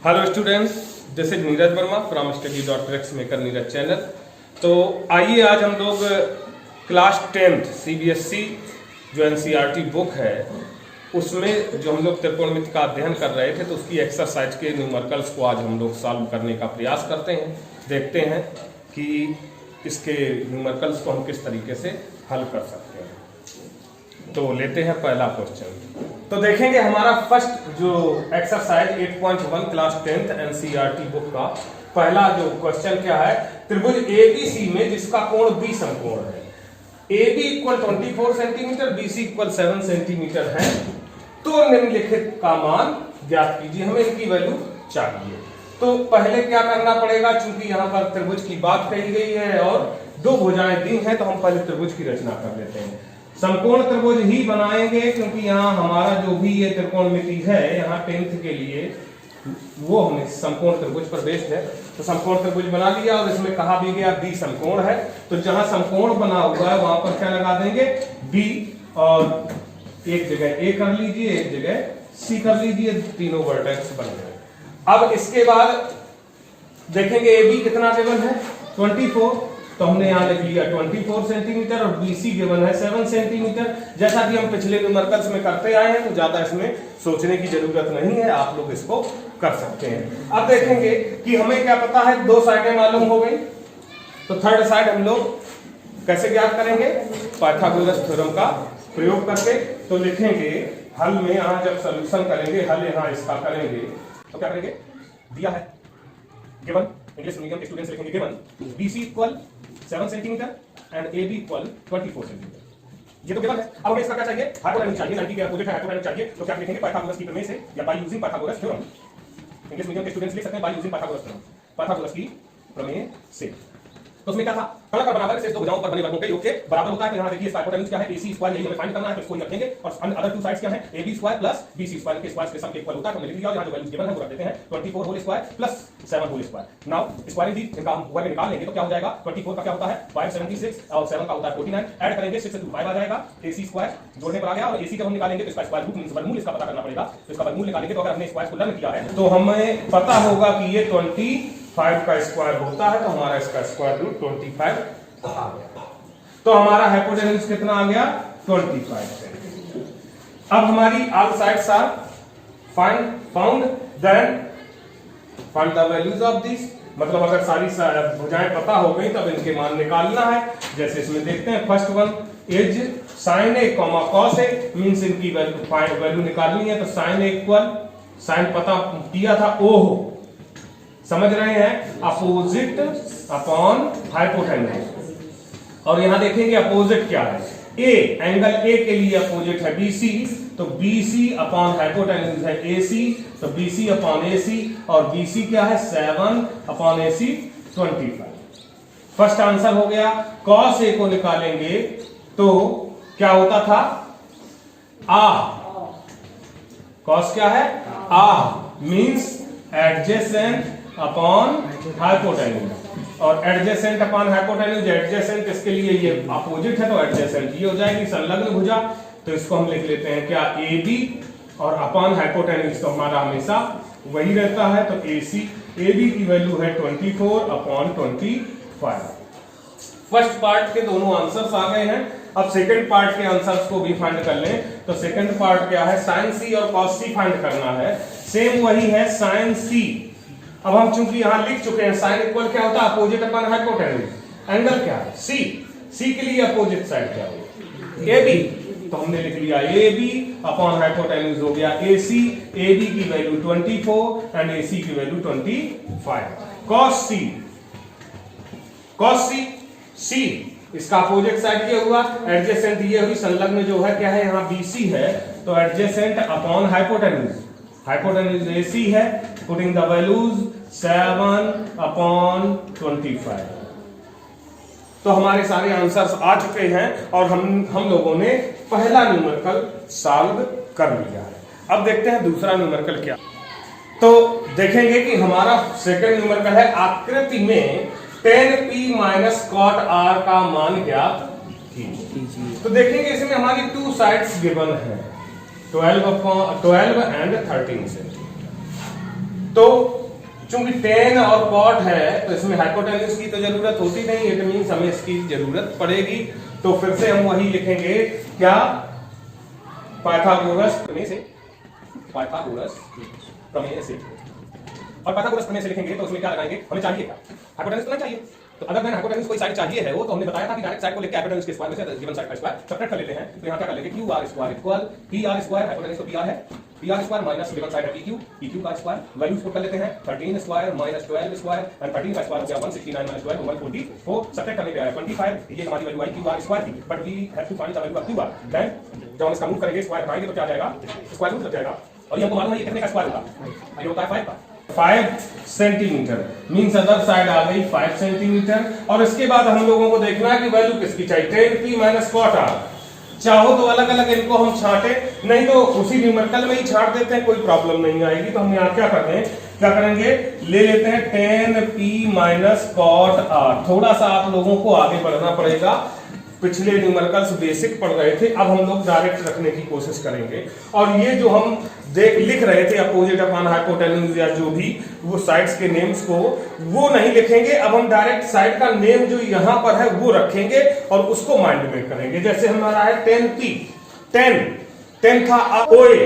Hello students, this is Neeraj Verma from study.tricks maker Neeraj channel. तो आइए आज हम लोग क्लास 10th CBSE जो NCERT बुक है उसमें जो हम लोग त्रिकोणमिति का अध्ययन कर रहे थे तो उसकी एक्सरसाइज के न्यूमेरिकल्स को आज हम लोग सॉल्व करने का प्रयास करते हैं। देखते हैं कि इसके न्यूमेरिकल्स को हम किस तरीके से हल कर सकते हैं। तो लेते हैं पहला क्वेश्चन। तो देखेंगे हमारा फर्स्ट जो exercise 8.1 class 10th NCERT book का पहला जो क्वेश्चन क्या है, त्रिभुज ABC में जिसका कोण B समकोण है, AB equal 24 centimetre, BC equal 7 centimetre है, तो निम्नलिखित का मान ज्ञात कीजिए। हमें इनकी वैल्यू चाहिए। तो पहले क्या करना पड़ेगा, चूंकि यहाँ पर त्रिभुज की बात कही गई है और दो भुजाएं दी हैं, तो हम पहले त्रिभुज की रचना कर लेते हैं। समकोण त्रिभुज ही बनाएंगे क्योंकि यहाँ हमारा जो भी ये त्रिकोणमिति है यहाँ 10th के लिए वो हमें समकोण त्रिभुज पर बेस्ड है। तो समकोण त्रिभुज बना लिया और इसमें कहा भी गया B समकोण है, तो जहां समकोण बना हुआ है वहां पर क्या लगा देंगे B, और एक जगह A कर लीजिए, एक जगह C कर लीजिए, तीनों वर्टेक्स बन गए। अब इसके बाद देखेंगे AB कितना गिवन है 24, तो हमने यहाँ लिख लिया 24 सेंटीमीटर और BC गिवन है 7 सेंटीमीटर। जैसा कि हम पिछले न्यूमेरिकल्स में करते आए हैं तो ज्यादा इसमें सोचने की जरूरत नहीं है, आप लोग इसको कर सकते हैं। अब देखेंगे कि हमें क्या पता है, दो साइडें मालूम हो गई, तो थर्ड साइड हम लोग कैसे ज्ञात करेंगे, पाइथागोरस थ्योरम का प्रयोग करके। तो लिखेंगे हल में, यहाँ जब सोल्यूशन करेंगे, हल यहाँ इसका करेंगे तो क्या करेंगे, दिया है गिवन, इंग्लिश मीडियम स्टूडेंट्स लिखेंगे given BC equal 7 centimetre and AB equal 24 centimetre. ये तो गिवन है। अब हमें इसका क्या चाहिए, हाइपोटेन्यूज चाहिए, 90 के अपोजिट है हाइपोटेन्यूज चाहिए। तो क्या लिखेंगे, पाइथागोरस की प्रमेय से या by using Pythagoras theorem. English medium के स्टूडेंट्स लिख सकते हैं by using Pythagoras theorem, Pythagoras की प्रमेय से। तो उसमें क्या था, कर्ण का बराबर से दो भुजाओं पर बने वर्गों के योग के बराबर होता है। तो यहाँ देखिए इसका हाइपोटेन्यूज क्या है, AC स्क्वायर, यही हमें फाइंड करना है, तो इसको ही रखेंगे। और अदर टू साइड्स क्या है, AB square plus BC square के स्क्वायर के सम के इक्वल होता है। तो हमने लिख लिया, और यहाँ जो वैल्यूज गिवन है वो रख देते हैं 24 whole square plus 7 whole square. Now square दी इनका हम वर्ग निकाल लेंगे तो क्या हो जाएगा, 24 का क्या होता है 576 और 7 का होता है 49। ऐड करेंगे 6 से 5 आ जाएगा, AC स्क्वायर जोड़ने पर आ गया। और AC जब हम निकालेंगे तो इसका स्क्वायर रूट मींस वर्गमूल इसका पता करना पड़ेगा। तो इसका वर्गमूल निकालेंगे तो अगर हमने स्क्वायर को लर्न किया है तो हमें पता होगा कि ये 25 का स्क्वायर होता है, तो हमारा इसका स्क्वायर रूट 25 आ गया। तो हमारा हाइपोटेन्यूज कितना आ गया 25 सेंटीमीटर। अब हमारी all sides are found, then find the values of this. मतलब अगर सारी भुजाएं पता हो गई तब इनके मान निकालना है। जैसे इसमें देखते हैं, first one is sin A, cos A, means इनकी वैल्यू निकालनी है। तो sin A इक्वल, sin पता किया था O, समझ रहे हैं, अपोजिट अपॉन हाइपोटेन्यूज। और यहां देखेंगे अपोजिट क्या है, A, एंगल A के लिए अपोजिट है BC, तो BC अपॉन हाइपोटेन्यूज है AC, तो BC अपॉन AC, और BC क्या है 7 अपॉन AC 25। फर्स्ट आंसर हो गया। cos A को निकालेंगे तो क्या होता था, cos क्या है, मींस एडजेसेंट अपॉन हाइपोटेन्यूज, और एडजेसेंट अपॉन हाइपोटेन्यूज, एडजेसेंट इसके लिए ये अपोजिट है तो एडजेसेंट ये हो जाएगी संलग्न भुजा। तो इसको हम लिख लेते हैं क्या, AB, और अपॉन हाइपोटेन्यूज तो हमारा हमेशा वही रहता है। तो AB की वैल्यू है 24 अपॉन 25। फर्स्ट पार्ट के दोनों आंसर्स आ गए हैं। अब सेकंड पार्ट के आंसर्स को भी फाइंड कर लें। तो सेकंड पार्ट क्या है, sin C और cos C फाइंड करना है। सेम वही है sin C। अब हम चूंकि यहां लिख चुके हैं sin इक्वल क्या होता है, अपोजिट अपॉन हाइपोटेन्यूज, एंगल क्या है C के लिए अपोजिट साइड क्या होगी AB, तो हमने लिख लिया AB अपॉन हाइपोटेन्यूज हो गया AC। AB की वैल्यू 24 एंड AC की वैल्यू 25। cos C इसका अपोजिट साइड ये हुआ, एडजेसेंट ये हुई, संलग्न जो है क्या है यहाँ BC है, तो adjacent upon hypotenuse, hypotenuse AC है, पुटिंग द वैल्यूज 7 अपॉन 25। तो हमारे सारे आंसर्स आ चुके हैं और हम लोगों ने पहला न्यूमेरिकल सॉल्व कर लिया है। अब देखते हैं दूसरा न्यूमेरिकल क्या। तो देखेंगे कि हमारा सेकंड न्यूमेरिकल है, आकृति में 10p माइनस कॉट R का मान ज्ञात कीजिए। तो देखेंगे इसमें हमारी टू साइड्स गिवन है, 12 एंड 13 सेंटीमीटर। तो चूंकि टेन और कॉट है तो इसमें हाइपोटेन्यूज की तो जरूरत होती नहीं, इट मींस हमें इसकी जरूरत पड़ेगी। तो फिर से हम वही लिखेंगे, क्या, पाइथागोरस प्रमेय से, पाइथागोरस प्रमेय से। और पाइथागोरस प्रमेय से लिखेंगे तो उसमें क्या लगाएंगे, हमें चाहिए क्या, हाइपोटेन्यूज तो नहीं चाहिए। तो अगर मैंने हाइपोटेन्यूज कोई साइड चाहिए है वो, तो हमने बताया था कि डायरेक्ट साइड को लेकर हाइपोटेन्यूज के स्क्वायर में से गिवन साइड का स्क्वायर सब्ट्रैक्ट कर लेते हैं। तो यहां क्या कर लेंगे, Q R square equal P R square, hypotenuse तो पी आर है, P R square minus given side है पी क्यू का स्क्वायर, वैल्यूज पुट कर लेते हैं 13 स्क्वायर माइनस 12 स्क्वायर एंड 13 का स्क्वायर हो गया 169 माइनस 12 144, सब्ट्रैक्ट करने पे आया 25। ये हमारी value I Q R square थी, but we have to find the value of Q R. Then जब हम इसका मूव करेंगे स्क्वायर हटाएंगे तो क्या आ जाएगा, स्क्वायर रूट लग जाएगा। और ये हमको मालूम है ये कितने का स्क्वायर होगा, ये होता है 5 का, 5 सेंटीमीटर, मींस अदर साइड आ गई 5 सेंटीमीटर। और इसके बाद हम लोगों को देखना है कि वैल्यू किसकी चाहिए, 10p माइनस कॉट आर। चाहो तो अलग अलग इनको हम छांटे, नहीं तो उसी न्यूमेरिकल में ही छांट देते हैं, कोई प्रॉब्लम नहीं आएगी। तो हम यहाँ क्या करते हैं, क्या करेंगे, ले लेते हैं 10p माइनस कॉट आर। थोड़ा सा आप लोगों को आगे बढ़ना पड़ेगा, पिछले न्यूमेरिकल्स बेसिक पढ़ रहे थे, अब हम लोग डायरेक्ट रखने की कोशिश करेंगे। और ये जो हम लिख रहे थे अपोजिट अपॉन हाइपोटेन्यूज या जो भी वो साइड्स के नेम्स को, वो नहीं लिखेंगे। अब हम डायरेक्ट साइड का नेम जो यहां पर है वो रखेंगे और उसको माइंड में करेंगे। जैसे हमारा है 10p, 10 था ओए,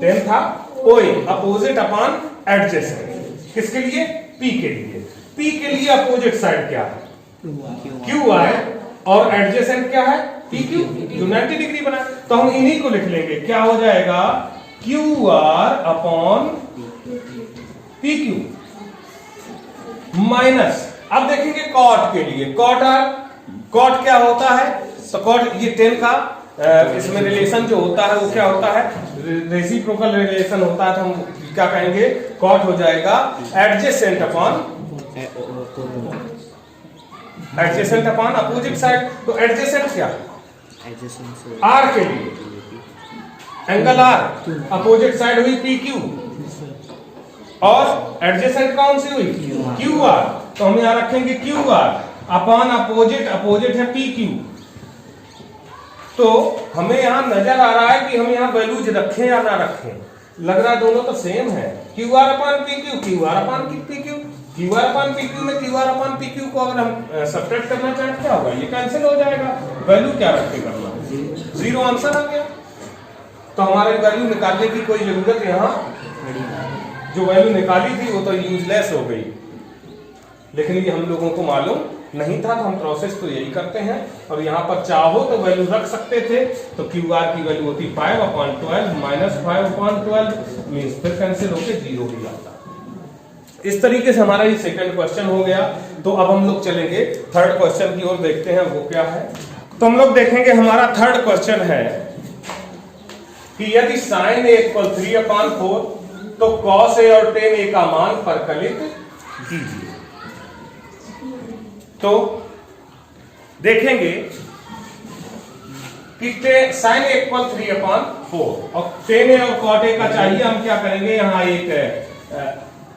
10 था ओए, अपोजिट अपॉन एडजेसेंट, किसके लिए, p के लिए। p के लिए अपोजिट साइड क्या है, क्यू आर, और एडजेसेंट क्या है, PQ, जो 90 डिग्री बना। तो हम इन्हीं को लिख लेंगे, क्या हो जाएगा, QR अपॉन PQ माइनस, अब देखेंगे कॉट के लिए, कॉट आर, कॉट क्या होता है, कॉट ये 10 का इसमें रिलेशन जो होता है वो क्या होता है, रेसिप्रोकल रिलेशन होता है। तो हम क्या कहेंगे, कॉट हो जाएगा adjacent upon, adjacent upon opposite side. तो एडजेसेंट क्या, आर के लिए एंगल आर, अपोजिट साइड हुई PQ और एडजेसेंट कौन सी हुई, QR। तो हम यहां रखेंगे QR अपॉन अपोजिट, अपोजिट है PQ। तो हमें यहां नजर आ रहा है कि हम यहां वैल्यूज रखें या ना रखें, लग रहा दोनों तो सेम है, QR upon PQ, QR upon PQ। QR upon PQ में QR अपॉन PQ को अगर हम सब्ट्रैक्ट करना चाहें क्या होगा, ये कैंसिल हो जाएगा। वैल्यू क्या रखे करना, 0 आंसर आ गया। तो हमारे वैल्यू निकालने की कोई जरूरत, यहाँ जो वैल्यू निकाली थी वो तो यूजलेस हो गई, लेकिन ये हम लोगों को मालूम नहीं था। तो हम प्रोसेस तो यही करते हैं। और यहाँ पर चाहो तो वैल्यू रख सकते थे, तो QR की वैल्यू होती 5/12 माइनस 5/12, मीन्स फिर कैंसिल होकर 0 ही आता। इस तरीके से हमारा ये सेकंड क्वेश्चन हो गया। तो अब हम लोग चलेंगे थर्ड क्वेश्चन की ओर, देखते हैं वो क्या है। तो हम लोग देखेंगे हमारा थर्ड क्वेश्चन है कि यदि sin a इक्वल 3/4 तो cos a और tan a का मान परकलित कीजिए। तो देखेंगे कि sin a इक्वल 3/4 और tan a और cot a का चाहिए, हम क्या करेंगे, यहाँ एक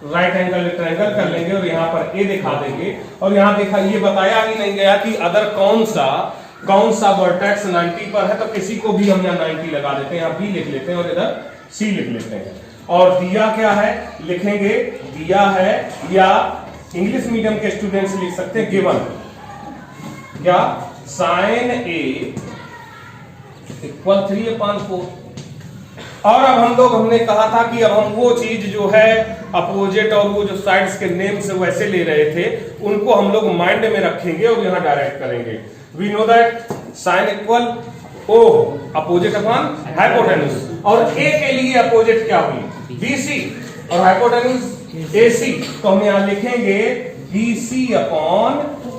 राइट एंगल ट्रायंगल कर लेंगे और यहाँ पर ए दिखा देंगे। और यहाँ देखा, ये बताया ही नहीं गया कि अदर कौन सा वर्टेक्स 90 पर है, तो किसी को भी हम यहाँ 90 लगा देते हैं, यहाँ बी लिख लेते हैं और इधर सी लिख लेते हैं। और दिया क्या है, लिखेंगे दिया है, या इंग्लिश मीडियम के स्टूडेंट्स लिख सकते हैं गिवन, क्या, sin a इक्वल 3/4। और अब हमने कहा था कि अब हम वो चीज जो है अपोजिट और वो जो साइड्स के नेम से वैसे ले रहे थे उनको हम लोग माइंड में रखेंगे और यहाँ डायरेक्ट करेंगे। We know that sin equal O opposite upon hypotenuse, और A के लिए अपोजिट क्या हुई, BC, और हाइपोटेन्यूज AC। तो हम यहाँ लिखेंगे BC अपॉन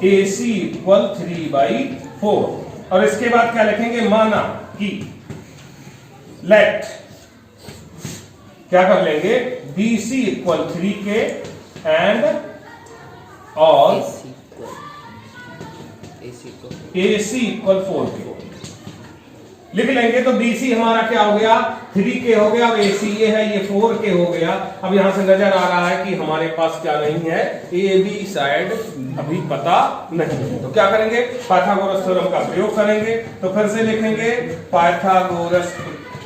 AC इक्वल 3/4। और इसके बाद क्या लिखेंगे, माना कि लेट, क्या कर लेंगे, BC इक्वल 3K एंड और AC इक्वल 4K लिख लेंगे। तो BC हमारा क्या हो गया, 3K हो गया, और AC ये है, ये 4K हो गया। अब यहां से नजर आ रहा है कि हमारे पास क्या नहीं है, AB साइड अभी पता नहीं है। तो क्या करेंगे, पाइथागोरस थ्योरम का प्रयोग करेंगे। तो फिर से लिखेंगे पाइथागोरस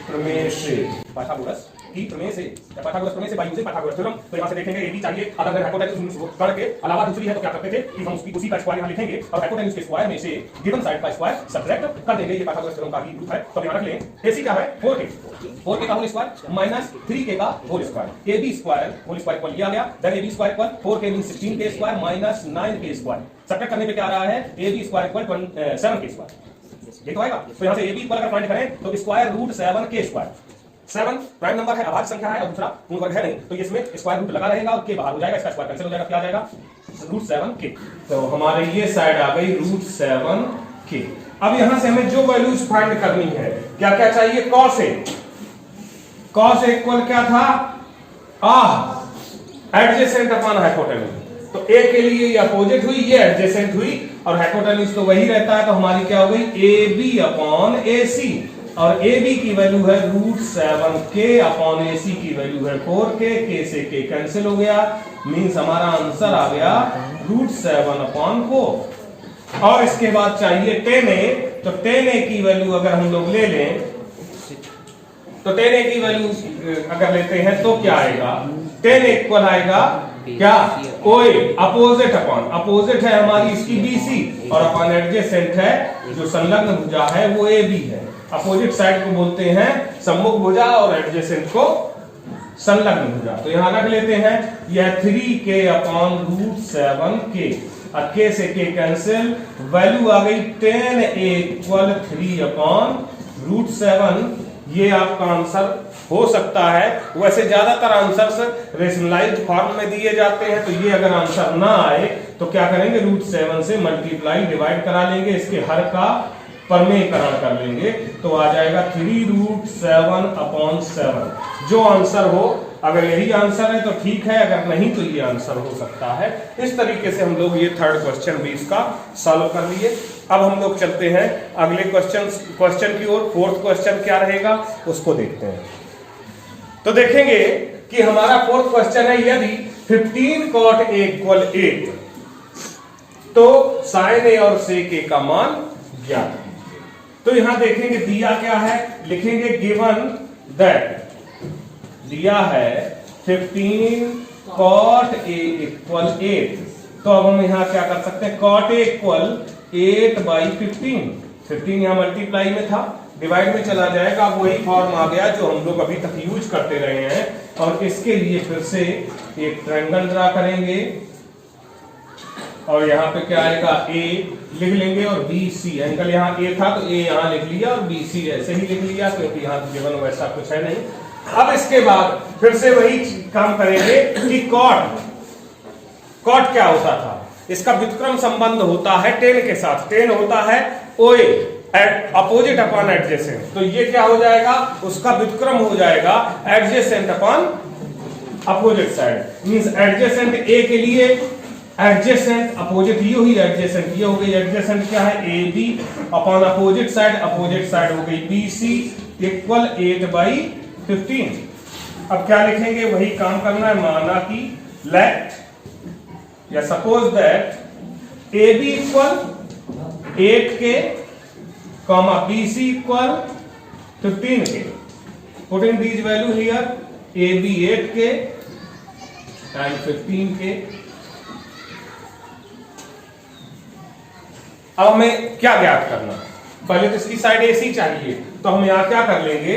प्रमेय से, पाइथागोरस की प्रमेय से, पाइथागोरस प्रमेय से बाय यूजिंग पाइथागोरस थ्योरम। तो यहां से देखेंगे एबी चाहिए, अगर हाइपोटेन्यूज कर्ण के अलावा दूसरी है तो क्या करते थे कि हम उसी का स्क्वायर यहां लिखेंगे और हाइपोटेन्यूज के स्क्वायर में से गिवन साइड का स्क्वायर सब्ट्रैक्ट कर देंगे। ये पाइथागोरस थ्योरम का ही प्रूफ है। तो ध्यान रख लें, एसी क्या है 4k का होल स्क्वायर माइनस 3k का whole square, AB square whole square equal लिया गया, then AB square equal 4k means 16k square minus 9k square. Subtract करने पे क्या आ रहा है, AB square equal 7k square. ये तो आएगा। तो यहां से ab इक्वल अगर फाइंड करें तो square root 7k square, 7 prime number है, अभाज्य संख्या है और दूसरा पूर्ण वर्ग है नहीं, तो इसमें स्क्वायर रूट लगा रहेगा और k बाहर हो जाएगा, इसका स्क्वायर कैंसिल हो जाएगा, क्या आ जाएगा रूट 7k। तो हमारे ये साइड आ गई रूट 7k। अब यहां से हमें जो वैल्यूज फाइंड करनी है, क्या क्या चाहिए, cos a, cos a equal क्या था एडजेसेंट अपॉन हाइपोटेन्यूज। तो a के लिए ये अपोजिट हुई, ये एडजेसेंट हुई और हाइपोटेन्यूज तो वही रहता है, तो हमारी क्या हो गई ab अपॉन ac और ab की वैल्यू है रूट 7k अपॉन ac की वैल्यू है 4k, k से k कैंसिल हो गया, मींस हमारा आंसर आ गया रूट 7 अपॉन 4। और इसके बाद चाहिए tan a, तो tan a की वैल्यू अगर हम लोग ले लें तो tan a की वैल्यू अगर लेते हैं तो क्या आएगा, tan a इक्वल आएगा क्या OA, अपोजिट अपॉन, अपोजिट है हमारी इसकी BC और अपॉन एडजेसेंट है जो संलग्न भुजा है वो AB है। अपोजिट साइड को बोलते हैं सम्मुख भुजा और एडजेसेंट को संलग्न भुजा। तो यहां रख लेते हैं यह 3k अपॉन रूट 7k और k से k कैंसिल, वैल्यू आ गई tan a equal 3 upon root 7। ये आपका आंसर हो सकता है। वैसे ज्यादातर आंसर्स रेशनलाइज्ड फॉर्म में दिए जाते हैं, तो ये अगर आंसर ना आए तो क्या करेंगे, रूट 7 से मल्टीप्लाई डिवाइड करा लेंगे, इसके हर का परमेयकरण कर लेंगे, तो आ जाएगा 3 रूट 7 अपॉन 7। जो आंसर हो, अगर यही आंसर है तो ठीक है, अगर नहीं तो ये आंसर हो सकता है। इस तरीके से हम लोग ये थर्ड क्वेश्चन भी इसका सॉल्व कर लिए। अब हम लोग चलते हैं अगले क्वेश्चन की ओर। फोर्थ क्वेश्चन क्या रहेगा उसको देखते हैं। तो देखेंगे कि हमारा फोर्थ क्वेश्चन है, यदि 15 cot a इक्वल 8 तो sin a और sec a का मान ज्ञात। तो यहां देखेंगे दिया क्या है, लिखेंगे गिवन दैट, दिया है 15 cot a इक्वल 8। तो अब हम यहां क्या कर सकते हैं, cot a इक्वल 8/15, 15 यहां मल्टीप्लाई में था, डिवाइड में चला जाएगा, वही फॉर्म आ गया जो हम लोग अभी तक यूज करते रहे हैं। और इसके लिए फिर से एक ट्रायंगल ड्रा करेंगे और यहाँ पे क्या आएगा A लिख लेंगे और BC, एंगल यहाँ A था तो A यहाँ लिख लिया और BC ऐसे ही लिख लिया क्योंकि यहाँ गिवन वैसा कुछ है नहीं। अब इसके बाद फिर से वही काम करेंगे कि कॉट क्या होता था, इसका व्युत्क्रम संबंध होता है tan के साथ, tan होता है OA अपोजिट अपॉन एडजेसेंट। तो ये क्या हो जाएगा, उसका व्युत्क्रम हो जाएगा adjacent upon opposite side, means adjacent A के लिए एडजेसेंट अपोजिट ये हुई, एडजेसेंट ये हो गई, एडजेसेंट क्या है AB upon opposite side, opposite side हो गई BC इक्वल 8/15। अब क्या लिखेंगे, वही काम करना है, माना कि लेट या suppose that AB equal 8k comma BC equal 15k. Putting these value here, AB 8k and 15k. अब हमें क्या ज्ञात करना, पहले तो इसकी साइड AC चाहिए, तो हम यहाँ क्या कर लेंगे,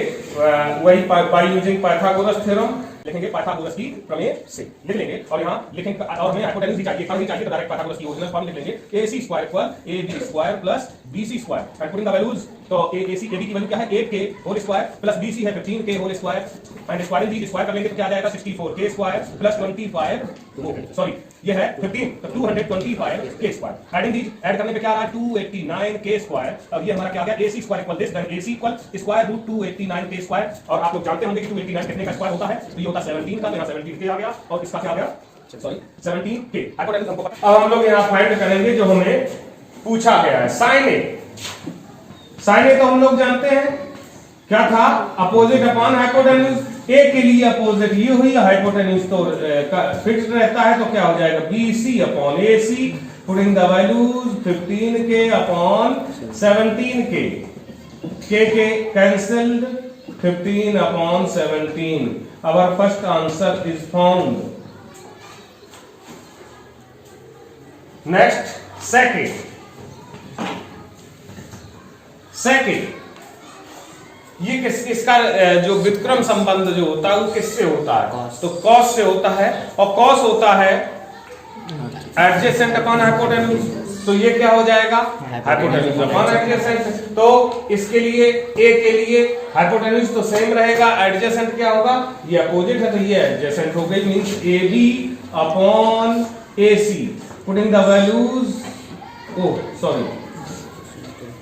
वही बाय यूजिंग पाइथागोरस थ्योरम लिखेंगे, पाइथागोरस की प्रमेय से लिख लेंगे और यहाँ लिखेंगे, और हमें हाइपोटेन्यूज भी चाहिए, कर्ण भी चाहिए, तो डायरेक्ट पाइथागोरस की ओरिजिनल फॉर्म लिख लेंगे, AC square equal AB square plus BC square and putting the values. तो AC AB की वैल्यू क्या है 8k whole square plus BC है 15k whole square and squaring भी स्क्वायर कर लेंगे तो क्या आ जाएगा 64k स्क्वायर प्लस 25 सॉरी ये है 15 तो 225k square. Adding these, add करने पे क्या आ रहा है 289k स्क्वायर। अब ये हमारा क्या आ गया AC square equal this, then AC equal square root 289k square. और आप लोग जानते होंगे कि 289 कितने का स्क्वायर होता है, तो ये होता है 17 का, तो यहाँ 17k आ गया और इसका क्या आ गया सॉरी 17k। हाइपोटेन्यूज हमको पता। अब हम लोग यहाँ फाइंड करेंगे जो हमें पूछा गया है sin a। sin a तो हम लोग जानते हैं क्या था, अपोजिट अपॉन हाइपोटेन्यूज। a के लिए अपोजिट ये हुई, हाइपोटेन्यूज तो फिक्स्ड रहता है, तो क्या हो जाएगा BC upon AC, putting the values 15k upon 17k, k cancelled 15 upon 17 our first answer is found. Next, second ये इसका जो व्युत्क्रम संबंध जो होता है वो किससे होता है? तो कॉस से होता है, और कॉस होता है एडजेसेंट अपॉन हाइपोटेन्यूज। तो ये क्या हो जाएगा? Hypotenuse upon adjacent. तो इसके लिए ए के लिए हाइपोटेन्यूज तो सेम रहेगा, एडजेसेंट क्या होगा? ये अपोजिट है, तो ये एडजेसेंट हो गई, means A B upon A C. Putting the values,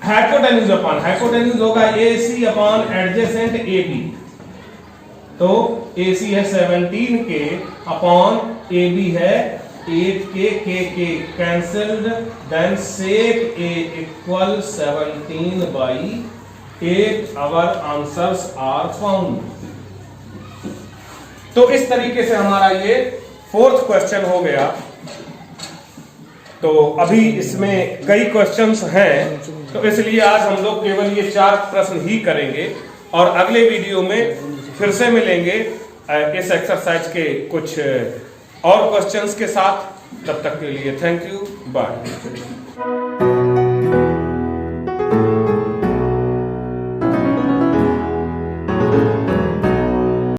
hypotenuse upon hypotenuse होगा A C upon adjacent A B. तो ए सी है 17 के अपॉन ए बी है 8 के cancelled, then sec A equal 17/8। Our answers are found. तो इस तरीके से हमारा ये 4th क्वेश्चन हो गया। तो अभी इसमें कई क्वेश्चंस हैं, तो इसलिए आज हम लोग केवल ये 4 प्रश्न ही करेंगे, और अगले वीडियो में फिर से मिलेंगे इस एक्सरसाइज के कुछ और क्वेश्चंस के साथ। तब तक के लिए थैंक यू, बाय।